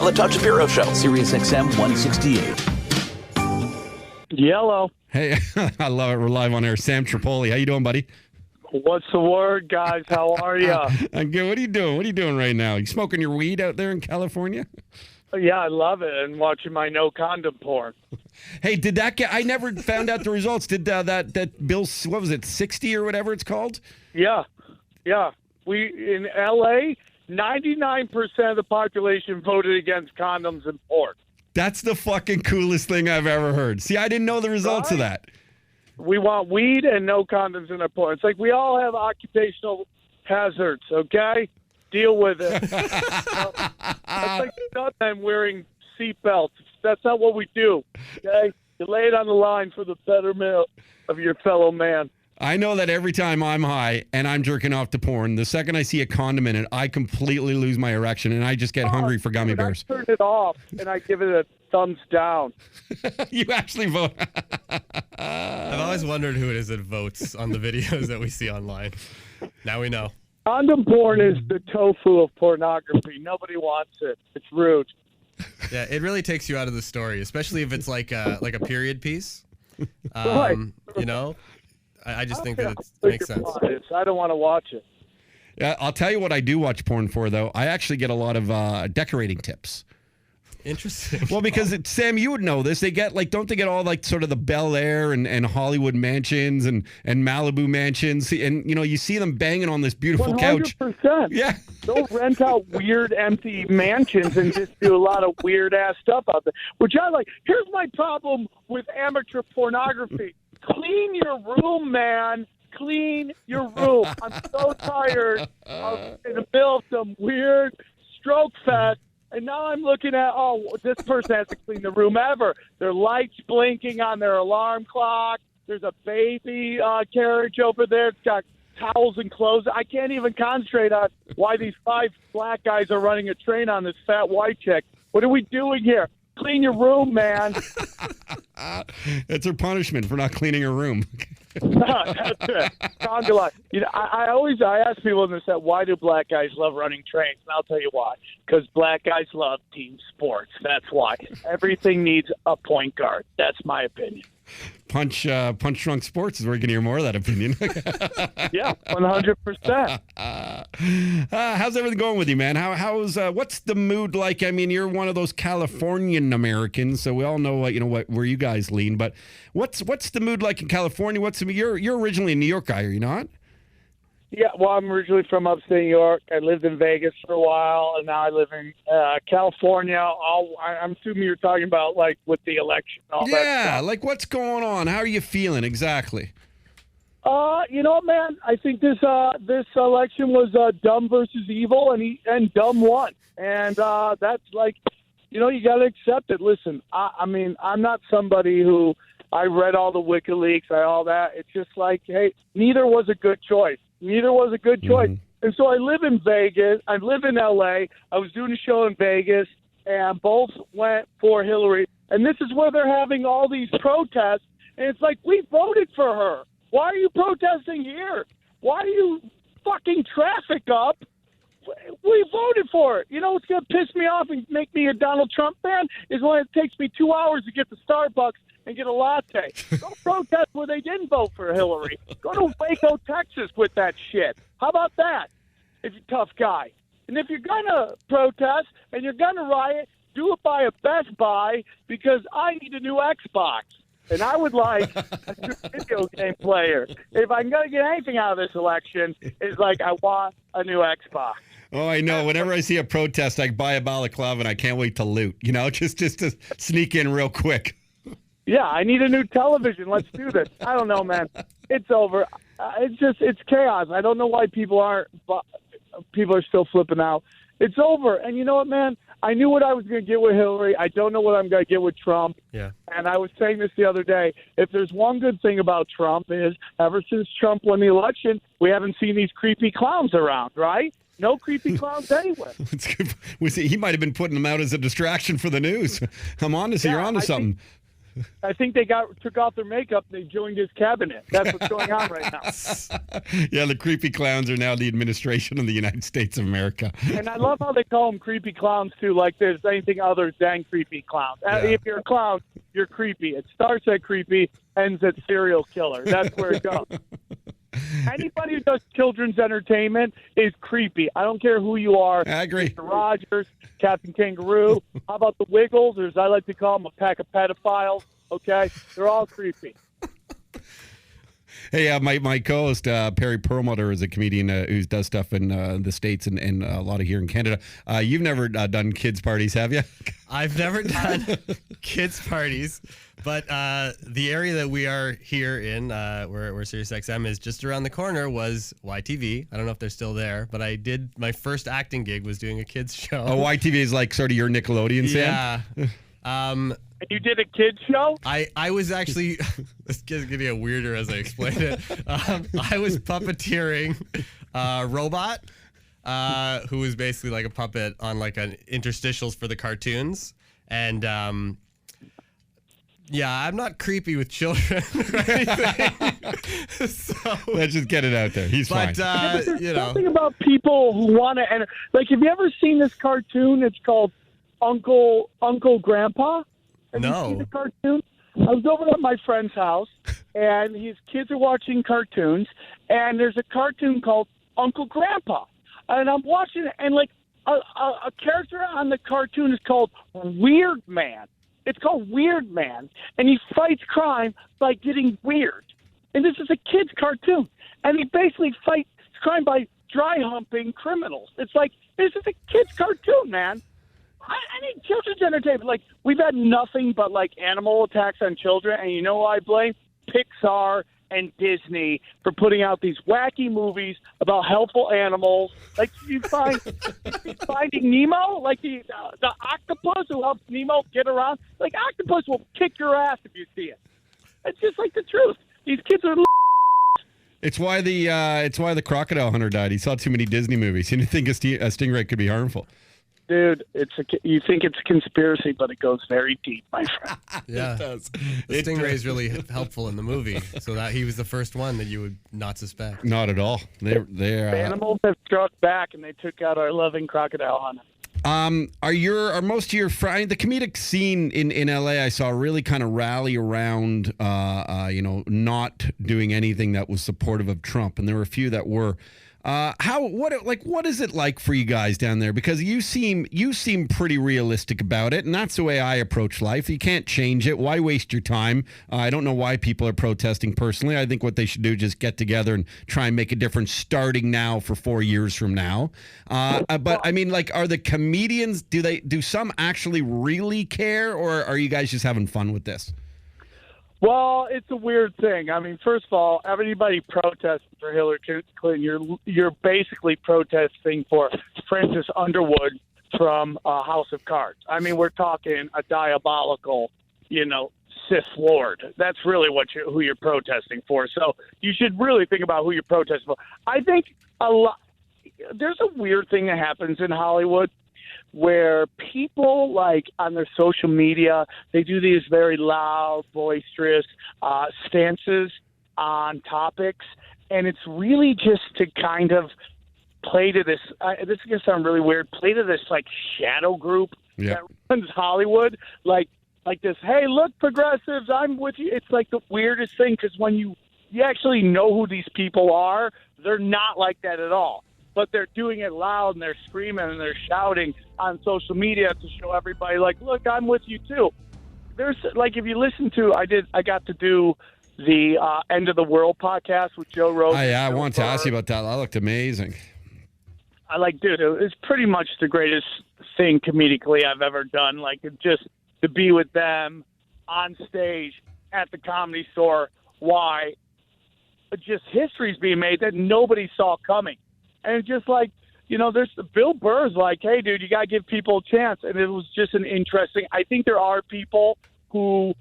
the Todd Shapiro Show, SiriusXM 168. Yellow. Hey, I love it. We're live on air. Sam Tripoli. How you doing, buddy? What's the word, guys? How are you? I'm good. What are you doing? What are you doing right now? You smoking your weed out there in California? Yeah, I love it. And watching my no condom porn. Hey, did that get? I never found out the results. Did that bill? What was it? 60 or whatever it's called? Yeah. We in L.A. 99% of the population voted against condoms and porn. That's the fucking coolest thing I've ever heard. See, I didn't know the results of that. We want weed and no condoms in our porn. It's like we all have occupational hazards, okay? Deal with it. That's like stuntmen wearing seatbelts. That's not what we do, okay? You lay it on the line for the betterment of your fellow man. I know that every time I'm high and I'm jerking off to porn, the second I see a condom in it, I completely lose my erection and I just get hungry for gummy bears. I turn it off and I give it a thumbs down. You actually vote. I've always wondered who it is that votes on the videos that we see online. Now we know. Condom porn is the tofu of pornography. Nobody wants it. It's rude. Yeah, it really takes you out of the story, especially if it's like a period piece. Right. You know? I just think that it makes sense. I don't want to watch it. Yeah, I'll tell you what I do watch porn for, though. I actually get a lot of decorating tips. Interesting. Well, because Sam, you would know this. They get don't they get all sort of the Bel Air and Hollywood mansions and Malibu mansions, and you see them banging on this beautiful 100%. couch. Yeah. They'll rent out weird empty mansions and just do a lot of weird ass stuff out there, which I like. Here's my problem with amateur pornography. Clean your room, man. Clean your room. I'm so tired of in the middle of some weird stroke fest. And now I'm looking at, this person has to clean the room ever. Their lights blinking on their alarm clock. There's a baby carriage over there. It's got towels and clothes. I can't even concentrate on why these 5 black guys are running a train on this fat white chick. What are we doing here? Clean your room, man. That's her punishment for not cleaning her room. That's it. I ask people in the set, why do black guys love running trains? And I'll tell you why. Because black guys love team sports. That's why. Everything needs a point guard. That's my opinion. Punch Drunk Sports is where you can hear more of that opinion. Yeah, 100%. How's everything going with you, man? How's what's the mood like? I mean, you're one of those Californian Americans, so we all know where you guys lean. But what's the mood like in California? You're originally a New York guy, are you not? Yeah, well, I'm originally from upstate New York. I lived in Vegas for a while, and now I live in California. I'm assuming you're talking about, with the election and all that stuff. Yeah, what's going on? How are you feeling exactly? You know what, man? I think this election was dumb versus evil, and dumb won. And that's you got to accept it. Listen, I mean, I'm not somebody who I read all the WikiLeaks, all that. It's just hey, neither was a good choice. Mm-hmm. And so I live in Vegas. I live in L.A. I was doing a show in Vegas, and both went for Hillary. And this is where they're having all these protests. And it's we voted for her. Why are you protesting here? Why are you fucking traffic up? We voted for it. You know what's going to piss me off and make me a Donald Trump fan is when it takes me 2 hours to get to Starbucks and get a latte. Go protest where they didn't vote for Hillary. Go to Waco, Texas with that shit. How about that? If you're a tough guy. And if you're going to protest and you're going to riot, do it by a Best Buy because I need a new Xbox. And I would like a new video game player. If I'm going to get anything out of this election, it's I want a new Xbox. Oh, I know. Whenever I see a protest, I buy a balaclava and I can't wait to loot. Just to sneak in real quick. Yeah, I need a new television. Let's do this. I don't know, man. It's over. It's chaos. I don't know why people are still flipping out. It's over. And you know what, man? I knew what I was going to get with Hillary. I don't know what I'm going to get with Trump. Yeah. And I was saying this the other day. If there's one good thing about Trump is ever since Trump won the election, we haven't seen these creepy clowns around, right? No creepy clowns anywhere. He might have been putting them out as a distraction for the news. I'm on to see you're on to something. I think they took off their makeup and they joined his cabinet. That's what's going on right now. Yeah, the creepy clowns are now the administration of the United States of America. And I love how they call them creepy clowns, too, like there's anything other than creepy clowns. Yeah. If you're a clown, you're creepy. It starts at creepy, ends at serial killer. That's where it goes. Anybody who does children's entertainment is creepy. I don't care who you are. I agree. Mr. Rogers, Captain Kangaroo. How about the Wiggles, or as I like to call them, a pack of pedophiles? Okay? They're all creepy. Hey, my co-host, Perry Perlmutter, is a comedian who does stuff in the States and a lot of here in Canada. You've never done kids' parties, have you? I've never done kids' parties, but the area that we are here in, where SiriusXM is just around the corner, was YTV. I don't know if they're still there, but I did my first acting gig was doing a kids show. Oh, YTV is like sort of your Nickelodeon, Sam? Yeah. And you did a kids show? I was actually, this is going to get weirder as I explain it. I was puppeteering a robot who was basically like a puppet on like an interstitials for the cartoons. And yeah, I'm not creepy with children or anything. So, let's just get it out there. He's fine. There's something about people who want to, and like, have you ever seen this cartoon? It's called Uncle Grandpa. Have you seen the cartoon? I was over at my friend's house, and his kids are watching cartoons, and there's a cartoon called Uncle Grandpa. And I'm watching it, and like a character on the cartoon is called Weird Man. It's called Weird Man, and he fights crime by getting weird. And this is a kid's cartoon, and he basically fights crime by dry humping criminals. It's like, this is a kid's cartoon, man. I need children's entertainment. Like, we've had nothing but, like, animal attacks on children, and you know what I blame? Pixar and Disney for putting out these wacky movies about helpful animals. Like, you find Finding Nemo, like the octopus who helps Nemo get around. Like, octopus will kick your ass if you see it. It's just like the truth. These kids are. It's why the crocodile hunter died. He saw too many Disney movies. He didn't think a stingray could be harmful. Dude, you think it's a conspiracy, but it goes very deep, my friend. Yeah, It does. The stingray is really helpful in the movie, so that he was the first one that you would not suspect. Not at all. They're Animals have struck back, and they took out our loving crocodile hunter. Are most of your the comedic scene in LA? I saw really kind of rally around, not doing anything that was supportive of Trump, and there were a few that were. What is it like for you guys down there? Because you seem pretty realistic about it, and that's the way I approach life. You can't change it. Why waste your time? I don't know why people are protesting personally. I think what they should do is just get together and try and make a difference starting now for 4 years from now. But I mean, like, are the comedians, do some actually really care, or are you guys just having fun with this? Well, it's a weird thing. I mean, first of all, everybody protesting for Hillary Clinton, you're basically protesting for Francis Underwood from House of Cards. I mean, we're talking a diabolical, Sith Lord. That's really who you're protesting for. So you should really think about who you're protesting for. I think there's a weird thing that happens in Hollywood where people, like, on their social media, they do these very loud, boisterous stances on topics, and it's really just to kind of play to this, this is going to sound really weird, play to this, like, shadow group that runs Hollywood, like this, hey, look, progressives, I'm with you. It's like the weirdest thing, because when you actually know who these people are, they're not like that at all. But they're doing it loud, and they're screaming, and they're shouting on social media to show everybody, like, look, I'm with you too. There's, like, if you listen to, I got to do the End of the World podcast with Joe Rogan. Oh, yeah, I wanted to ask you about that. That looked amazing. Dude, it's pretty much the greatest thing comedically I've ever done. Like, just to be with them on stage at the Comedy Store, why just history's being made that nobody saw coming. And just like, there's Bill Burr's like, hey, dude, you got to give people a chance. And it was just I think there are people who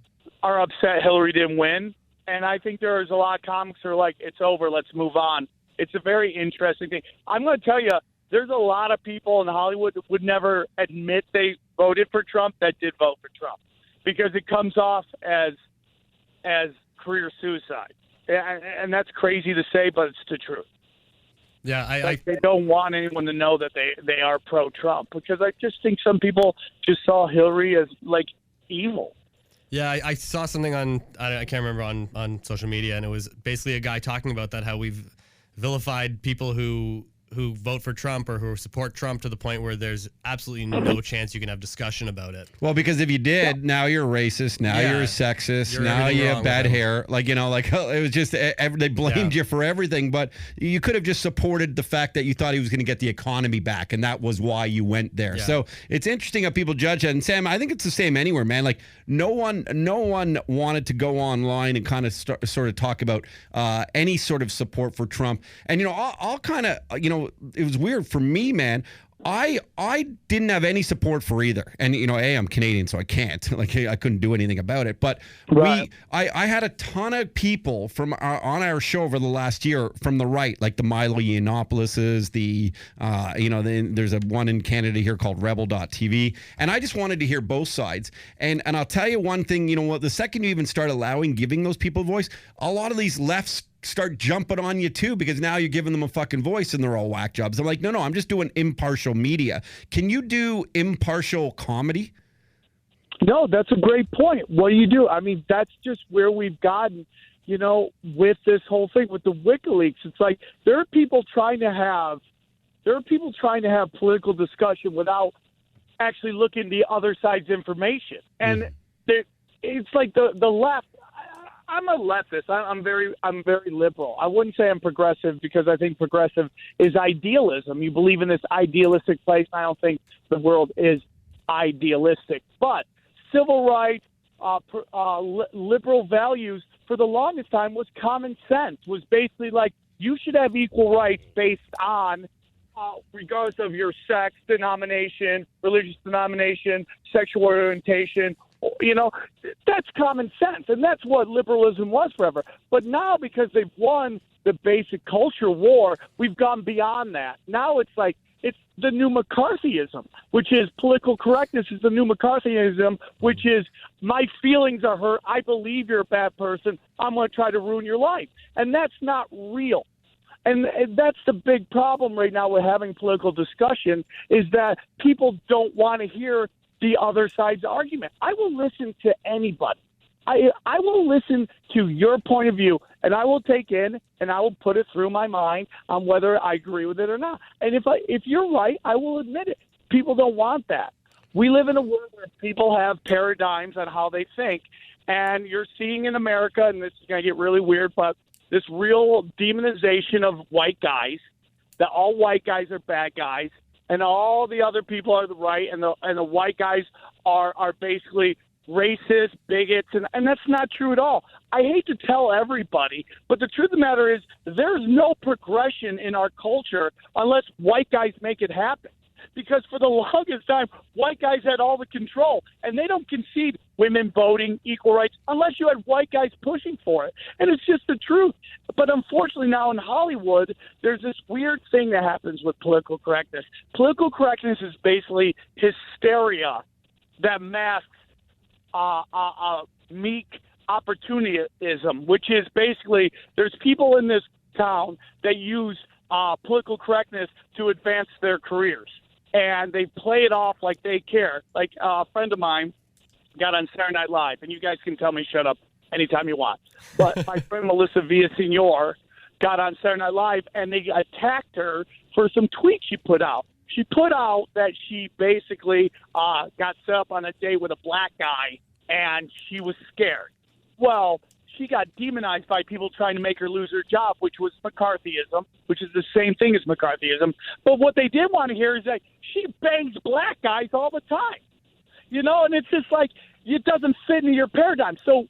are upset Hillary didn't win. And I think there's a lot of comics who are like, it's over, let's move on. It's a very interesting thing. I'm going to tell you, there's a lot of people in Hollywood that would never admit they voted for Trump that did vote for Trump. because it comes off as career suicide. And that's crazy to say, but it's the truth. Yeah, they don't want anyone to know that they are pro-Trump, because I just think some people just saw Hillary as like evil. Yeah, I saw something I can't remember on social media, and it was basically a guy talking about that, how we've vilified people who vote for Trump or who support Trump to the point where there's absolutely no chance you can have discussion about it. Well, because if you did, now you're a racist, now you're a sexist, now you have bad hair. Like, it was just, they blamed you for everything, but you could have just supported the fact that you thought he was going to get the economy back, and that was why you went there. Yeah. So it's interesting how people judge that. And Sam, I think it's the same anywhere, man. Like, no one wanted to go online and kind of sort of talk about any sort of support for Trump. And, I'll kind of, it was weird for me, man. I didn't have any support for either. And, I'm Canadian, so I can't. Like, I couldn't do anything about it. But I had a ton of people on our show over the last year from the right, like the Milo Yiannopoulos, there's a one in Canada here called Rebel.tv. And I just wanted to hear both sides. And I'll tell you one thing, the second you even start giving those people a voice, a lot of these lefts start jumping on you too, because now you're giving them a fucking voice and they're all whack jobs. I'm like, no, I'm just doing impartial media. Can you do impartial comedy? No, that's a great point. What do you do? I mean, that's just where we've gotten, with this whole thing with the WikiLeaks. It's like there are people trying to have political discussion without actually looking at the other side's information. And it's like the left. I'm a leftist. I'm very liberal. I wouldn't say I'm progressive, because I think progressive is idealism. You believe in this idealistic place. I don't think the world is idealistic. But civil rights, liberal values for the longest time was common sense. Was basically like you should have equal rights based on regardless of your sex, denomination, religious denomination, sexual orientation. That's common sense, and that's what liberalism was forever. But now, because they've won the basic culture war, we've gone beyond that. Now it's like it's the new McCarthyism, which is political correctness is the new McCarthyism, which is my feelings are hurt. I believe you're a bad person. I'm going to try to ruin your life. And that's not real. And that's the big problem right now with having political discussion, is that people don't want to hear the other side's argument. I will listen to anybody. I will listen to your point of view, and I will take in and I will put it through my mind on whether I agree with it or not. And if you're right, I will admit it. People don't want that. We live in a world where people have paradigms on how they think, and you're seeing in America, and this is going to get really weird, but this real demonization of white guys, that all white guys are bad guys, and all the other people are the right, and the white guys are basically racist, bigots, and that's not true at all. I hate to tell everybody, but the truth of the matter is there's no progression in our culture unless white guys make it happen. Because for the longest time, white guys had all the control, and they don't concede women voting, equal rights, unless you had white guys pushing for it. And it's just the truth. But unfortunately now in Hollywood, there's this weird thing that happens with political correctness. Political correctness is basically hysteria that masks meek opportunism, which is basically there's people in this town that use political correctness to advance their careers. And they play it off like they care. Like a friend of mine got on Saturday Night Live, and you guys can tell me shut up anytime you want. But my friend Melissa Villasenor got on Saturday Night Live, and they attacked her for some tweets she put out. She put out that she basically got set up on a date with a black guy, and she was scared. Well, she got demonized by people trying to make her lose her job, which was McCarthyism, which is the same thing as McCarthyism. But what they did want to hear is that she bangs black guys all the time. And it's just like it doesn't fit into your paradigm. So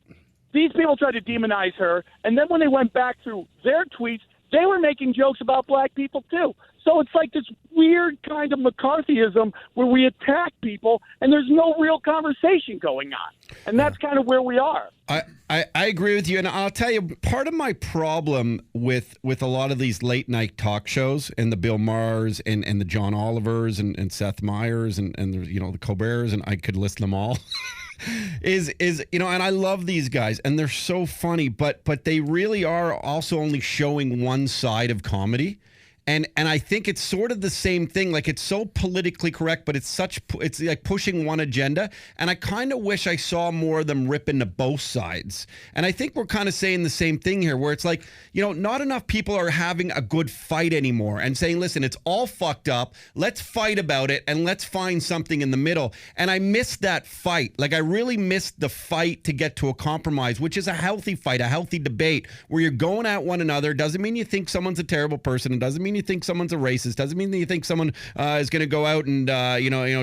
these people tried to demonize her, and then when they went back through their tweets, they were making jokes about black people too. So it's like this weird kind of McCarthyism where we attack people and there's no real conversation going on. And that's kind of where we are. I agree with you. And I'll tell you, part of my problem with a lot of these late night talk shows and the Bill Maher's and the John Olivers and Seth Meyers and the Colberts, and I could list them all. is and I love these guys and they're so funny, but they really are also only showing one side of comedy. And I think it's sort of the same thing. Like, it's so politically correct, but it's like pushing one agenda. And I kind of wish I saw more of them rip into both sides. And I think we're kind of saying the same thing here, where it's like, not enough people are having a good fight anymore and saying, listen, it's all fucked up. Let's fight about it and let's find something in the middle. And I missed that fight. Like, I really missed the fight to get to a compromise, which is a healthy fight, a healthy debate where you're going at one another. Doesn't mean you think someone's a terrible person. It doesn't mean you think someone's a racist. Doesn't mean that you think someone is going to go out and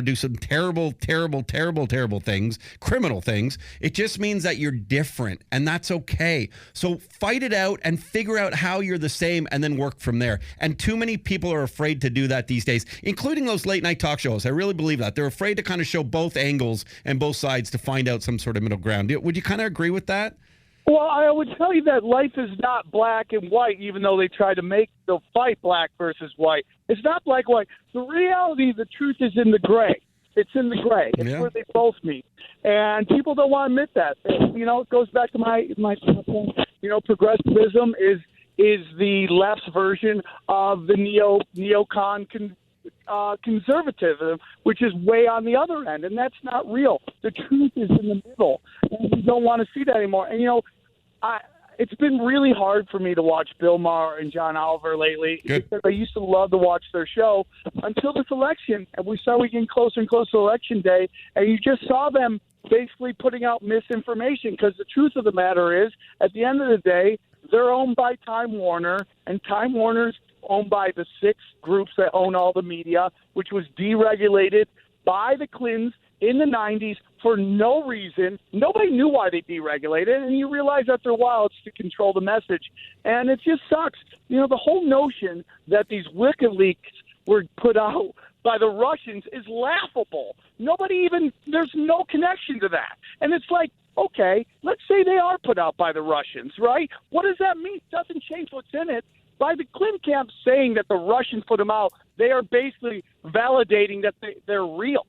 do some terrible things, criminal things. It just means that you're different, and that's okay. So fight it out and figure out how you're the same, and then work from there. And too many people are afraid to do that these days, including those late night talk shows. I really believe that they're afraid to kind of show both angles and both sides to find out some sort of middle ground. Would you kind of agree with that? Well, I would tell you that life is not black and white, even though they try to make the fight black versus white. It's not black and white. The reality, the truth is in the gray. It's in the gray. It's where they both meet. And people don't want to admit that. It goes back to my progressivism is the left's version of the neocon conservatism, which is way on the other end, and that's not real. The truth is in the middle, and we don't want to see that anymore. And it's been really hard for me to watch Bill Maher and John Oliver lately. Good. Because I used to love to watch their show until this election, and we started getting closer and closer to election day, and you just saw them basically putting out misinformation. Because the truth of the matter is, at the end of the day, they're owned by Time Warner, and Time Warner's owned by the 6 groups that own all the media, which was deregulated by the Clintons in the 90s for no reason. Nobody knew why they deregulated, and you realize after a while it's to control the message. And it just sucks. The whole notion that these WikiLeaks were put out by the Russians is laughable. There's no connection to that. And it's like, okay, let's say they are put out by the Russians, right? What does that mean? It doesn't change what's in it. By the Clinton camp saying that the Russians put them out, they are basically validating that they're real.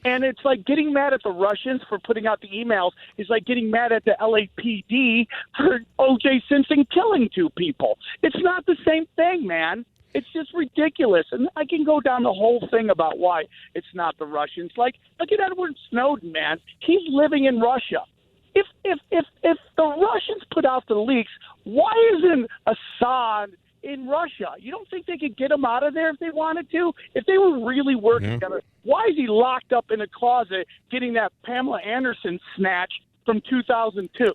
And it's like getting mad at the Russians for putting out the emails is like getting mad at the LAPD for O.J. Simpson killing 2 people. It's not the same thing, man. It's just ridiculous. And I can go down the whole thing about why it's not the Russians. Like, look at Edward Snowden, man. He's living in Russia. If the Russians put out the leaks, why isn't Assad in Russia? You don't think they could get him out of there if they wanted to? If they were really working together, why is he locked up in a closet getting that Pamela Anderson snatch from 2002?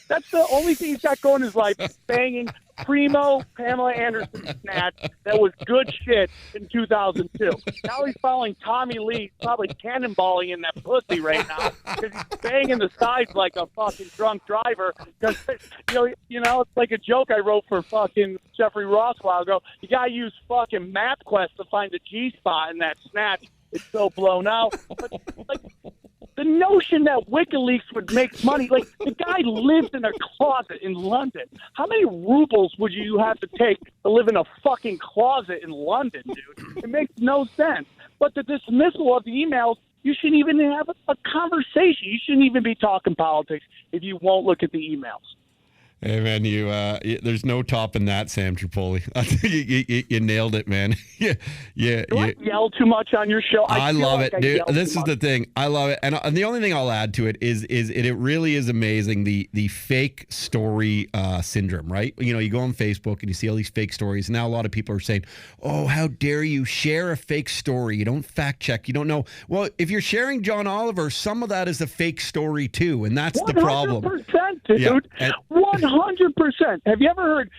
That's the only thing he's got going in his life, banging primo Pamela Anderson snatch that was good shit in 2002. Now he's following Tommy Lee, probably cannonballing in that pussy right now because he's banging the sides like a fucking drunk driver. Because it's like a joke I wrote for fucking Jeffrey Ross a while ago. You gotta use fucking MapQuest to find the G spot in that snatch. It's so blown out. But like, the notion that WikiLeaks would make money, like the guy lives in a closet in London. How many rubles would you have to take to live in a fucking closet in London, dude? It makes no sense. But the dismissal of the emails, you shouldn't even have a conversation. You shouldn't even be talking politics if you won't look at the emails. Hey, man, there's no topping that, Sam Tripoli. you nailed it, man. yeah. Do I yell too much on your show? I love it, dude. This is the thing. I love it. And the only thing I'll add to it is it really is amazing, the fake story syndrome, right? You go on Facebook and you see all these fake stories. And now a lot of people are saying, oh, how dare you share a fake story? You don't fact check. You don't know. Well, if you're sharing John Oliver, some of that is a fake story too. And that's the problem. 100%, dude. Yeah. 100%. Have you ever heard,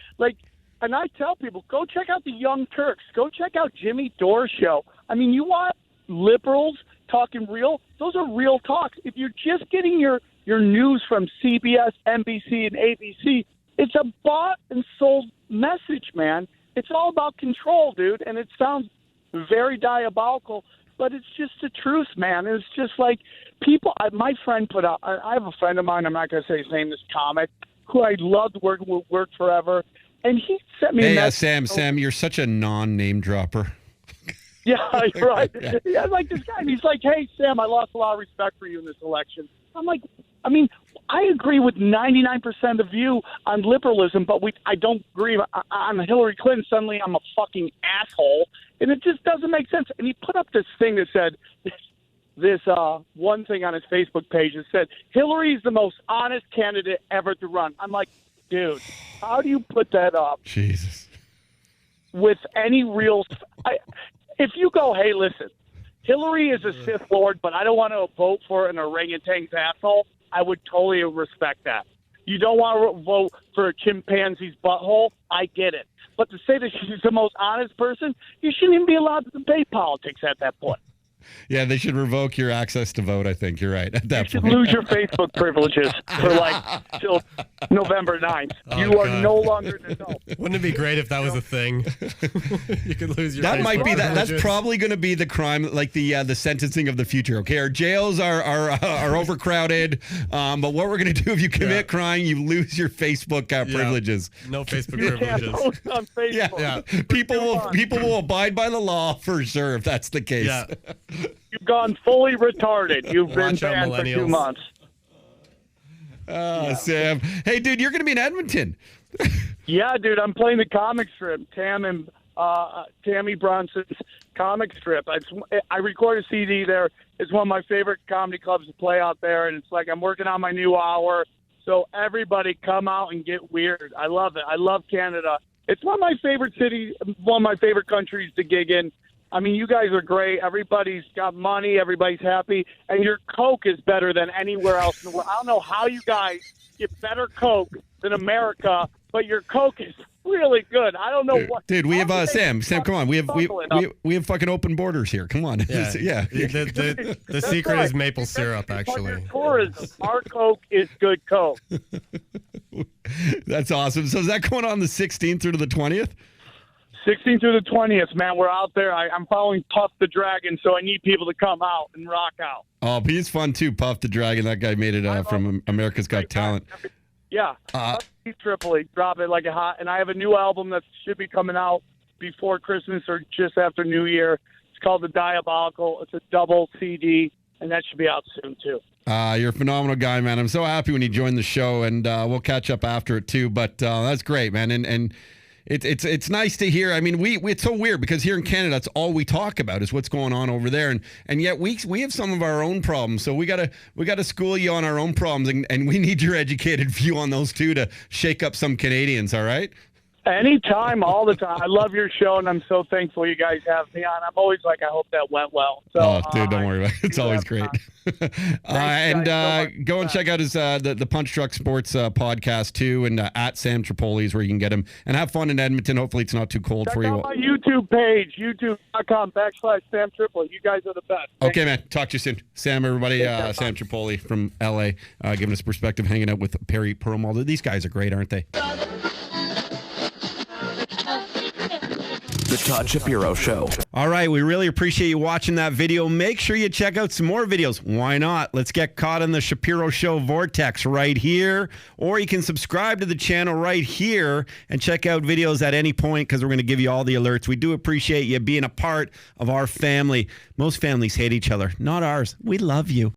and I tell people, go check out the Young Turks. Go check out Jimmy Dore's show. I mean, you want liberals talking real? Those are real talks. If you're just getting your news from CBS, NBC, and ABC, it's a bought and sold message, man. It's all about control, dude, and it sounds very diabolical, but it's just the truth, man. It's just like people, my friend put out, I have a friend of mine, I'm not going to say his name, this comic, who I loved worked forever, and he sent me a message. Sam, you're such a non-name dropper. Yeah, right. Yeah, like this guy, and he's like, "Hey, Sam, I lost a lot of respect for you in this election." I'm like, I mean, I agree with 99% of you on liberalism, but I don't agree on Hillary Clinton. Suddenly, I'm a fucking asshole, and it just doesn't make sense. And he put up this thing that said this one thing on his Facebook page that said Hillary's the most honest candidate ever to run. I'm like, dude, how do you put that up? Jesus. With any real, if you go, hey, listen, Hillary is a Sith Lord, but I don't want to vote for an orangutan's asshole, I would totally respect that. You don't want to vote for a chimpanzee's butthole, I get it. But to say that she's the most honest person, you shouldn't even be allowed to debate politics at that point. Yeah, they should revoke your access to vote. I think you're right at that You point. should lose your Facebook privileges for till November 9th. You are no longer an adult. Wouldn't it be great if that was a thing? You could lose your. That Facebook might be that. That's privileges. probably going to be the crime, like the sentencing of the future. Okay, our jails are overcrowded. But what we're going to do if you commit crime, you lose your Facebook privileges. No Facebook You can't privileges. post on Facebook. Yeah. People will abide by the law for sure if that's the case. Yeah. You've gone fully retarded. You've been Watch out, banned for 2 millennials. months. Sam. Hey, dude, you're going to be in Edmonton. Yeah, dude, I'm playing the comic strip, Tammy Bronson's comic strip. I record a CD there. It's one of my favorite comedy clubs to play out there, and it's like I'm working on my new hour. So everybody come out and get weird. I love it. I love Canada. It's one of my favorite cities, one of my favorite countries to gig in. I mean, you guys are great. Everybody's got money. Everybody's happy. And your Coke is better than anywhere else in the world. I don't know how you guys get better Coke than America, but your Coke is really good. I don't know what. Dude, we have Sam, come on. We have fucking open borders here. Come on. Yeah. The secret is maple syrup, actually. Tourism. Our Coke is good Coke. That's awesome. So is that going on the 16th through to the 20th? 16th through the 20th, man. We're out there. I'm following Puff the Dragon, so I need people to come out and rock out. Oh, but he's fun too, Puff the Dragon. That guy made it from America's Got Talent. Yeah. Tripoli, drop it like a hot. And I have a new album that should be coming out before Christmas or just after New Year. It's called The Diabolical. It's a double CD, and that should be out soon too. You're a phenomenal guy, man. I'm so happy when you joined the show, and we'll catch up after it too. But that's great, man. And it's nice to hear. I mean, it's so weird because here in Canada, that's all we talk about is what's going on over there, and yet we have some of our own problems. So we gotta school you on our oon problems, and we need your educated view on those too to shake up some Canadians. All right. Anytime, all the time. I love your show, and I'm so thankful you guys have me on. I'm always like, I hope that went well. So, dude, don't worry about it. It's always great. And go and check out his the Punch Truck Sports podcast too, and at Sam Tripoli is where you can get him. And have fun in Edmonton. Hopefully, it's not too cold for you. Check out my YouTube page, youtube.com/Sam Tripoli. You guys are the best. Okay, man. Talk to you soon. Sam, everybody. Sam Tripoli from LA, giving us perspective, hanging out with Perry Perumal. These guys are great, aren't they? The Todd Shapiro Show. All right, we really appreciate you watching that video. Make sure you check out some more videos. Why not? Let's get caught in the Shapiro Show vortex right here. Or you can subscribe to the channel right here and check out videos at any point because we're going to give you all the alerts. We do appreciate you being a part of our family. Most families hate each other, not ours. We love you.